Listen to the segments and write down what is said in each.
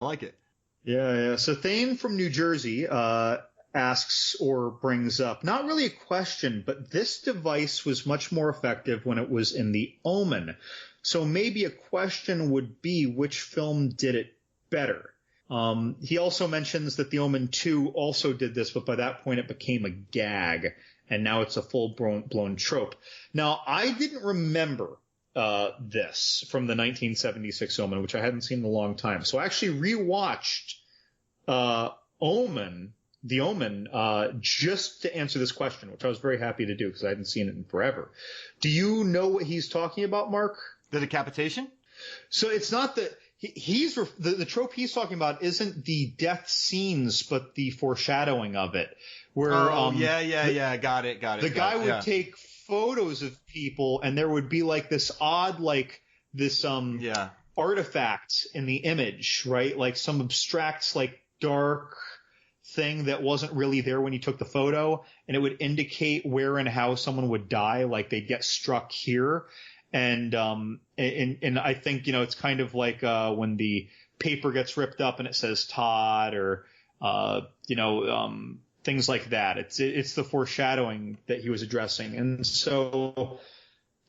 I like it. Yeah. So Thane from New Jersey asks or brings up not really a question, but this device was much more effective when it was in The Omen. So maybe a question would be which film did it better? He also mentions that The Omen 2 also did this, but by that point it became a gag, and now it's a full-blown trope. Now, I didn't remember this from the 1976 Omen, which I hadn't seen in a long time. So I actually rewatched Omen, The Omen, just to answer this question, which I was very happy to do because I hadn't seen it in forever. Do you know what he's talking about, Mark? The decapitation? So it's not that the trope he's talking about isn't the death scenes, but the foreshadowing of it. Where got it. The guy would take photos of people, and there would be like this odd, like this artifact in the image, right? Like some abstract, like dark thing that wasn't really there when you took the photo, and it would indicate where and how someone would die, like they'd get struck here. And I think, it's kind of like when the paper gets ripped up and it says Todd, or things like that. It's the foreshadowing that he was addressing. And so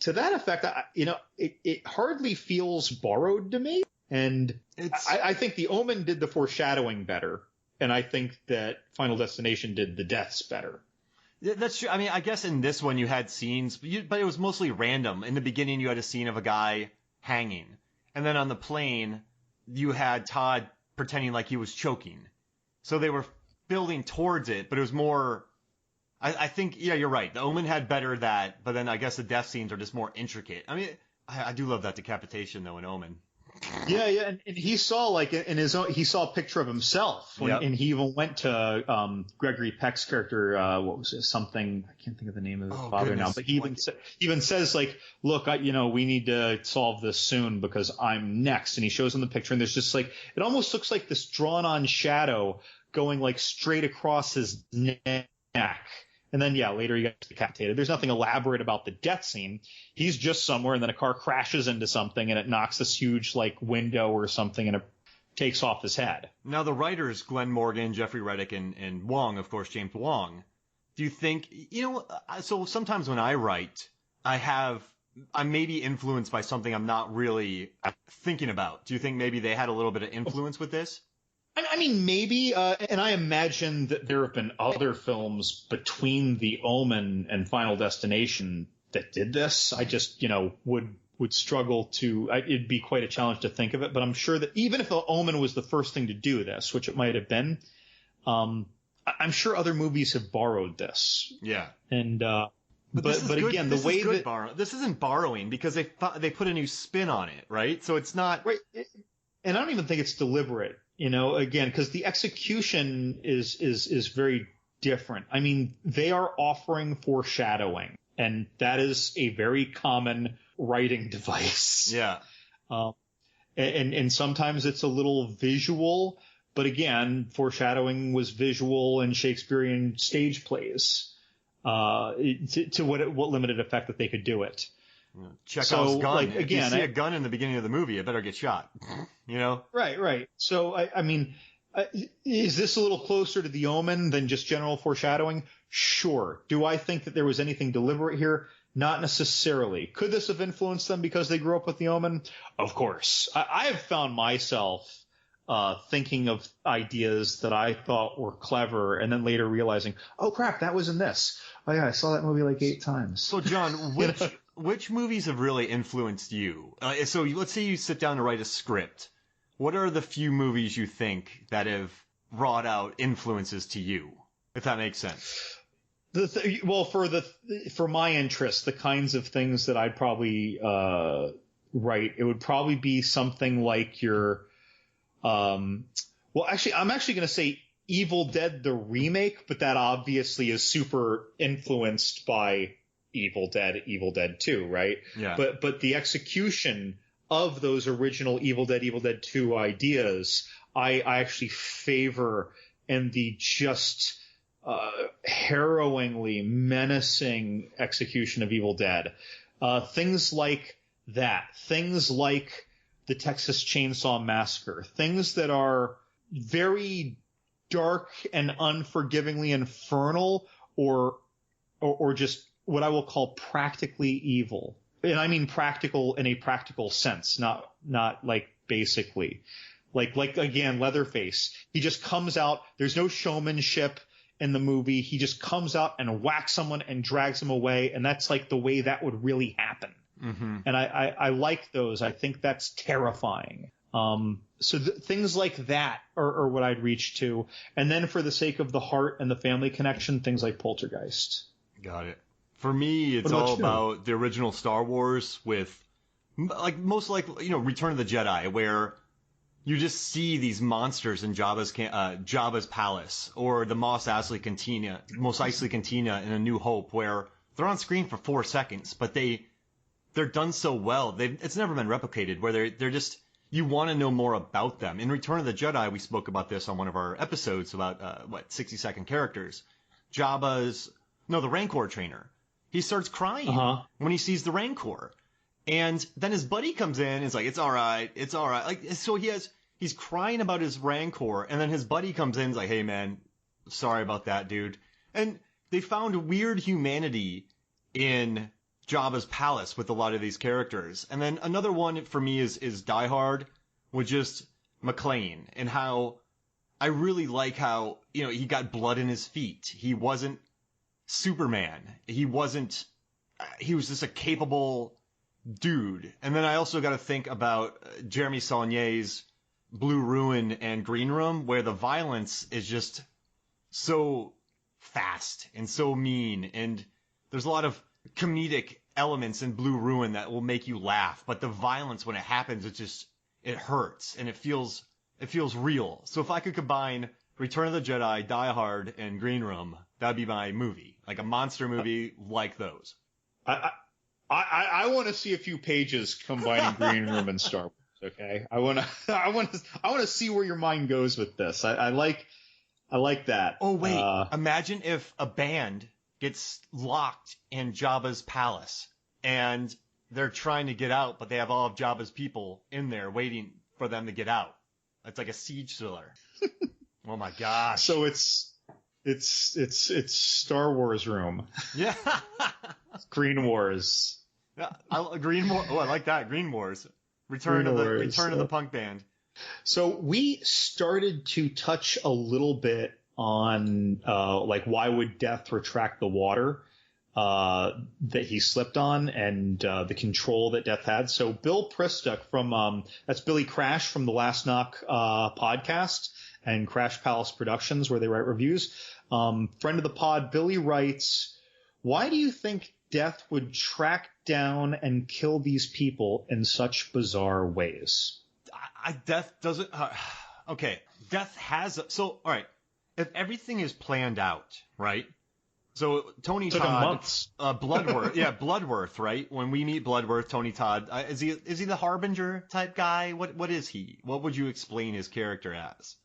to that effect, it hardly feels borrowed to me. And I think The Omen did the foreshadowing better, and I think that Final Destination did the deaths better. That's true. I mean, I guess in this one you had scenes, but it was mostly random. In the beginning, you had a scene of a guy hanging. And then on the plane, you had Todd pretending like he was choking. So they were building towards it, but it was more... I think, yeah, you're right. The Omen had better that, but then I guess the death scenes are just more intricate. I mean, I do love that decapitation, though, in Omen. Yeah, and he saw like in his own, he saw a picture of himself, and he even went to Gregory Peck's character. What was it? Something, I can't think of the name of the father now, but he even says like, look, we need to solve this soon because I'm next. And he shows him the picture, and there's just like, it almost looks like this drawn on shadow going like straight across his neck. And then, later he gets decapitated. There's nothing elaborate about the death scene. He's just somewhere, and then a car crashes into something, and it knocks this huge, like, window or something, and it takes off his head. Now, the writers, Glenn Morgan, Jeffrey Reddick, and Wong, of course, James Wong, do you think, so sometimes when I write, I'm maybe influenced by something I'm not really thinking about. Do you think maybe they had a little bit of influence with this? I mean, maybe, and I imagine that there have been other films between The Omen and Final Destination that did this. I just, would struggle to, it'd be quite a challenge to think of it, but I'm sure that even if The Omen was the first thing to do this, which it might have been, I'm sure other movies have borrowed this. Yeah. And, but again, the way that this isn't borrowing because they put a new spin on it, right? So it's not right. And I don't even think it's deliberate. Again, because the execution is very different. I mean, they are offering foreshadowing, and that is a very common writing device. Yeah. And sometimes it's a little visual, but again, foreshadowing was visual in Shakespearean stage plays, to what limited effect that they could do it. Chekhov's gun. Like, again, if you see a gun in the beginning of the movie, it better get shot. Right. So I mean, is this a little closer to The Omen than just general foreshadowing? Sure. Do I think that there was anything deliberate here? Not necessarily. Could this have influenced them because they grew up with The Omen? Of course. I have found myself thinking of ideas that I thought were clever, and then later realizing, oh crap, that was in this. Oh yeah, I saw that movie like 8 times. So John, which movies have really influenced you? So let's say you sit down to write a script. What are the few movies you think that have brought out influences to you, if that makes sense? For my interest, the kinds of things that I'd probably write, it would probably be something like your I'm actually going to say Evil Dead the remake, but that obviously is super influenced by Evil Dead 2, right? Yeah. But the execution of those original Evil Dead 2 ideas, I actually favor, and the just harrowingly menacing execution of Evil Dead. Things like that. Things like the Texas Chainsaw Massacre, things that are very dark and unforgivingly infernal, or just what I will call practically evil. And I mean practical in a practical sense, not like basically. Like again, Leatherface. He just comes out, there's no showmanship in the movie. He just comes out and whacks someone and drags them away, and that's like the way that would really happen. Mm-hmm. And I like those. I think that's terrifying. So things like that are what I'd reach to. And then for the sake of the heart and the family connection, things like Poltergeist. Got it. For me, it's all about the original Star Wars with, like, most likely, Return of the Jedi, where you just see these monsters in Jabba's palace, or the Mos Eisley Cantina in A New Hope, where they're on screen for 4 seconds, but they're done so well. It's never been replicated, where they're just, you want to know more about them. In Return of the Jedi, we spoke about this on one of our episodes about 60-second characters. The Rancor trainer. He starts crying when he sees the Rancor. And then his buddy comes in and is like, it's all right. Like, so he's crying about his Rancor, and then his buddy comes in and is like, hey man, sorry about that, dude. And they found weird humanity in Jabba's palace with a lot of these characters. And then another one for me is Die Hard, with just McClane, and how I really like how, he got blood in his feet. He wasn't Superman. He was just a capable dude. And then I also got to think about Jeremy Saulnier's Blue Ruin and Green Room, where the violence is just so fast and so mean, and there's a lot of comedic elements in Blue Ruin that will make you laugh, but the violence when it happens, it hurts and it feels real. So if I could combine Return of the Jedi, Die Hard, and Green Room, that'd be my movie, like a monster movie like those. I want to see a few pages combining Green Room and Star Wars. Okay, I want to see where your mind goes with this. I like that. Oh wait, imagine if a band gets locked in Jabba's palace and they're trying to get out, but they have all of Jabba's people in there waiting for them to get out. It's like a siege thriller. Oh my gosh. So it's Star Wars room. Yeah. Green Wars. Yeah, Green Wars. Oh, I like that. Green Wars. Return of the punk band. So we started to touch a little bit on like why would Death retract the water that he slipped on, and the control that Death had. So Bill Pristock from that's Billy Crash from the Last Knock podcast and Crash Palace Productions, where they write reviews. Friend of the pod, Billy writes, why do you think Death would track down and kill these people in such bizarre ways? Death doesn't. Okay, Death has. All right. If everything is planned out, right? So Tony Todd, Bloodworth, yeah, Bloodworth, right? When we meet Bloodworth, Tony Todd, is he the Harbinger type guy? What is he? What would you explain his character as?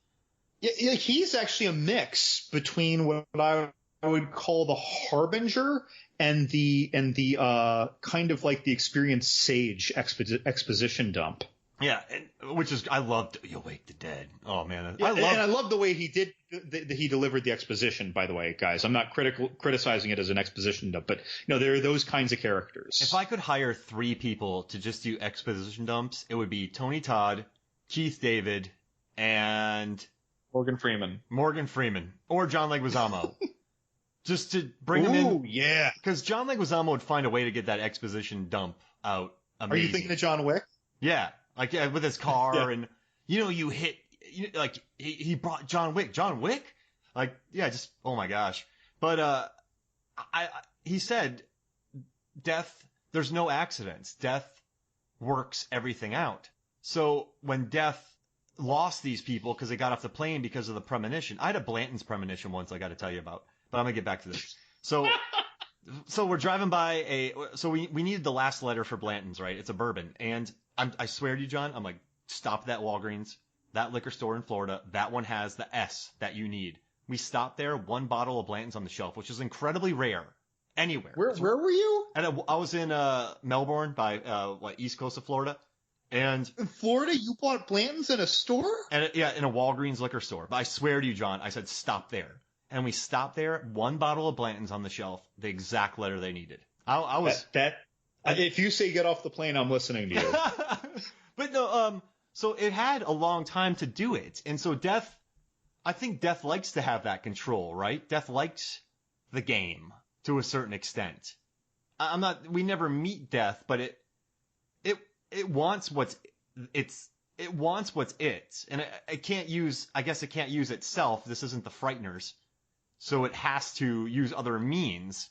Yeah, he's actually a mix between what I would call the Harbinger and the kind of like the experienced sage exposition dump. Yeah, which is I loved. You Wake the Dead. Oh man, I love the way he delivered the exposition. By the way, guys, I'm not criticizing it as an exposition dump, but there are those kinds of characters. If I could hire 3 people to just do exposition dumps, it would be Tony Todd, Keith David, and Morgan Freeman, or John Leguizamo. Just to bring him in. Yeah. Because John Leguizamo would find a way to get that exposition dump out. Amazing. Are you thinking of John Wick? Yeah. Like, yeah, with his car and, you hit, like, he brought John Wick. John Wick? Like, yeah, just, oh my gosh. But, he said, Death, there's no accidents. Death works everything out. So when Death lost these people because they got off the plane because of the premonition, I had a Blanton's premonition once I got to tell you about. But I'm going to get back to this. So we're driving by so we needed the last letter for Blanton's, right? It's a bourbon. And I swear to you, John, I'm like, stop that Walgreens, that liquor store in Florida. That one has the S that you need. We stopped there, 1 bottle of Blanton's on the shelf, which is incredibly rare anywhere. Where were you? I was in Melbourne by East coast of Florida. And in Florida, you bought Blanton's in a store? And yeah, in a Walgreens liquor store. But I swear to you, John, I said stop there. And we stopped there, one bottle of Blanton's on the shelf, the exact letter they needed. I was... If you say get off the plane, I'm listening to you. But no, so it had a long time to do it. And so I think Death likes to have that control, right? Death likes the game to a certain extent. We never meet Death, but it wants what's it. And it can't use itself. This isn't the Frighteners. So it has to use other means,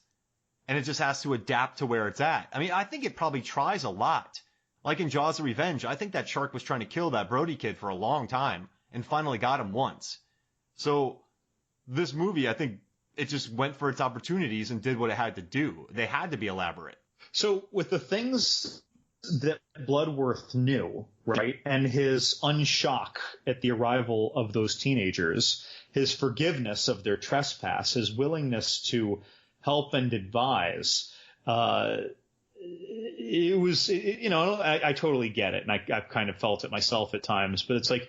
and it just has to adapt to where it's at. I mean, I think it probably tries a lot. Like in Jaws of Revenge, I think that shark was trying to kill that Brody kid for a long time and finally got him once. So this movie, I think it just went for its opportunities and did what it had to do. They had to be elaborate. So with the things that Bloodworth knew, right, and his unshock at the arrival of those teenagers, his forgiveness of their trespass, his willingness to help and advise, I totally get it, and I've kind of felt it myself at times, but it's like,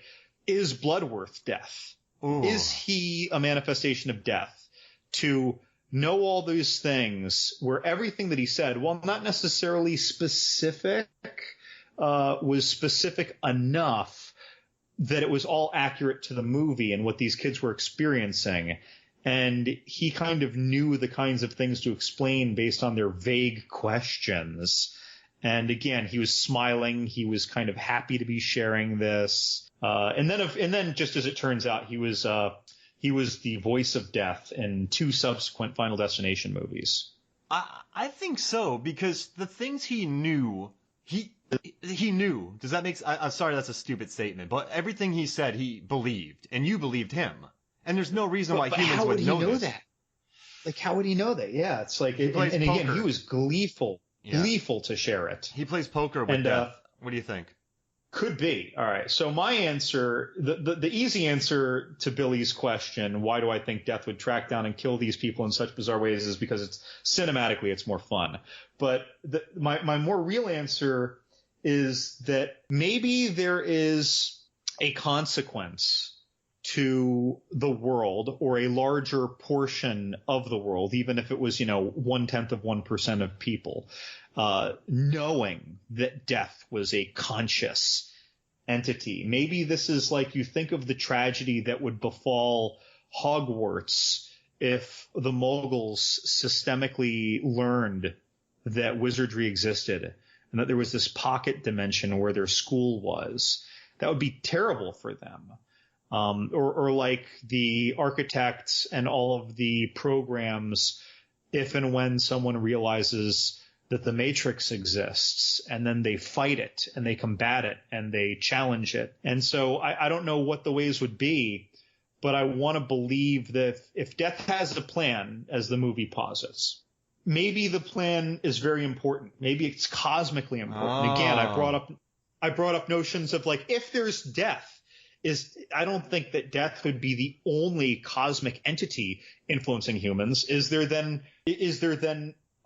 is Bloodworth Death? Ooh. Is he a manifestation of Death to know all these things where everything that he said, while not necessarily specific, was specific enough that it was all accurate to the movie and what these kids were experiencing. And he kind of knew the kinds of things to explain based on their vague questions. And again, he was smiling. He was kind of happy to be sharing this. And then just as it turns out, he was the voice of Death in 2 subsequent Final Destination movies. I think so, because the things he knew, he knew. Does that make? I'm sorry, that's a stupid statement, but everything he said, he believed, and you believed him. And there's no reason why humans would know that. Like, how would he know that? Yeah, it's like, and again, he was gleeful to share it. He plays poker with Death. What do you think? Could be. All right. So my answer, the easy answer to Billy's question, why do I think Death would track down and kill these people in such bizarre ways, is because it's cinematically it's more fun. But my more real answer is that maybe there is a consequence to the world, or a larger portion of the world, even if it was, 0.1% of people, knowing that Death was a conscious entity. Maybe this is like, you think of the tragedy that would befall Hogwarts if the Muggles systemically learned that wizardry existed and that there was this pocket dimension where their school was. That would be terrible for them. Or like the architects and all of the programs, if and when someone realizes that the Matrix exists, and then they fight it and they combat it and they challenge it. And so I don't know what the ways would be, but I want to believe that if Death has a plan, as the movie posits, maybe the plan is very important. Maybe it's cosmically important. Again, I brought up notions of, like, if there's death, I don't think that Death would be the only cosmic entity influencing humans. Is there then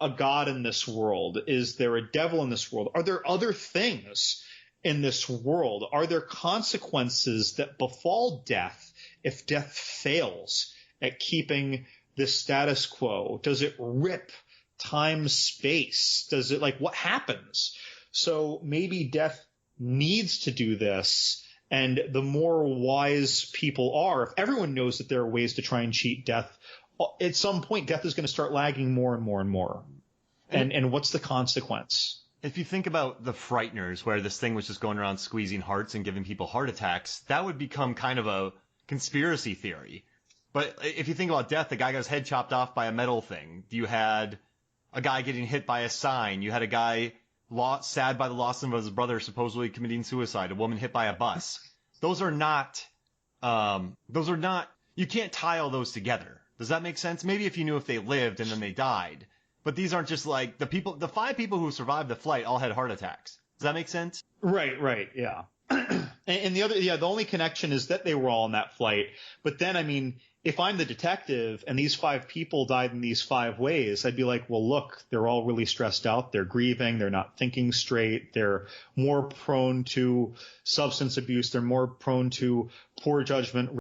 a god in this world? Is there a devil in this world? Are there other things in this world? Are there consequences that befall Death if Death fails at keeping the status quo? Does it rip time, space? Does it, what happens? So maybe Death needs to do this. And the more wise people are, if everyone knows that there are ways to try and cheat Death, at some point Death is going to start lagging more and more and more. And what's the consequence? If you think about the Frighteners, where this thing was just going around squeezing hearts and giving people heart attacks, that would become kind of a conspiracy theory. But if you think about Death, the guy got his head chopped off by a metal thing. You had a guy getting hit by a sign. You had a guy sad by the loss of his brother supposedly committing suicide. A woman hit by a bus. Those are not, you can't tie all those together. Does that make sense? Maybe if you knew if they lived and then they died. But these aren't just like the 5 people who survived the flight all had heart attacks. Does that make sense? Right, yeah. And the only connection is that they were all in that flight. But then, I mean, if I'm the detective and these 5 people died in these 5 ways, I'd be like, well, look, they're all really stressed out. They're grieving. They're not thinking straight. They're more prone to substance abuse. They're more prone to poor judgment,